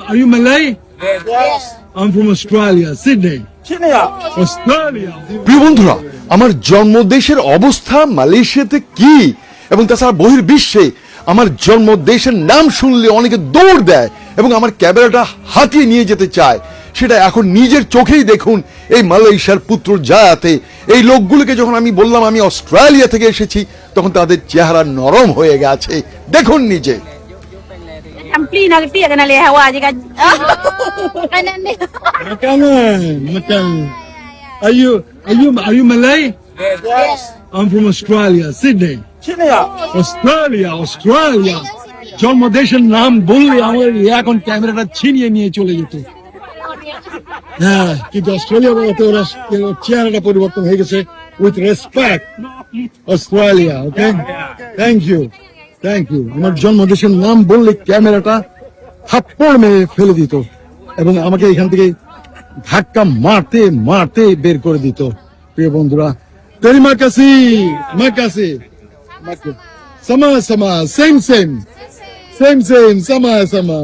Are you Malay? Yes. I'm from Australia, Sydney. China. Australia. প্রিয় বন্ধুরা, আমার জন্মদেশের অবস্থা মালয়েশিয়াতে কি এবং তাছাড়া বহির্বিশ্বে আমার জন্মদেশের নাম শুনলে অনেকে দৌড় দেয় এবং আমার ক্যামেরাটা হাতিয়ে নিয়ে যেতে চায়। সেটা এখন নিজের চোখেই দেখুন। এই মালয়েশিয়ার পুত্র জায়াতে এই লোকগুলোকে যখন আমি বললাম আমি অস্ট্রেলিয়া থেকে এসেছি, তখন তাদের চেহারা নরম হয়ে গেছে। দেখুন নিজে। Ampli nak tiak kena leh awak je kan. Kanan ni. Makanan, macam. Are you Malay? Yes. I'm from Australia, Sydney. China. Australia. জন্মদেশের নাম বললে আমার এখন ক্যামেরাটা ছিনিয়ে নিয়ে চলে যেত। হ্যাঁ, কিন্তু অস্ট্রেলিয়া বলতে ওরা চেহারাটা পরিবর্তন হয়ে গেছে। With respect Australia. Okay, thank you. আমার জন্মদেশের নাম বললে ক্যামেরাটা থাপ্পড় মেরে ফেলে দিত এবং আমাকে এখান থেকে ধাক্কা মারতে মারতে বের করে দিত। প্রিয় বন্ধুরা, terima kasih, makasih. Sama, same, sama.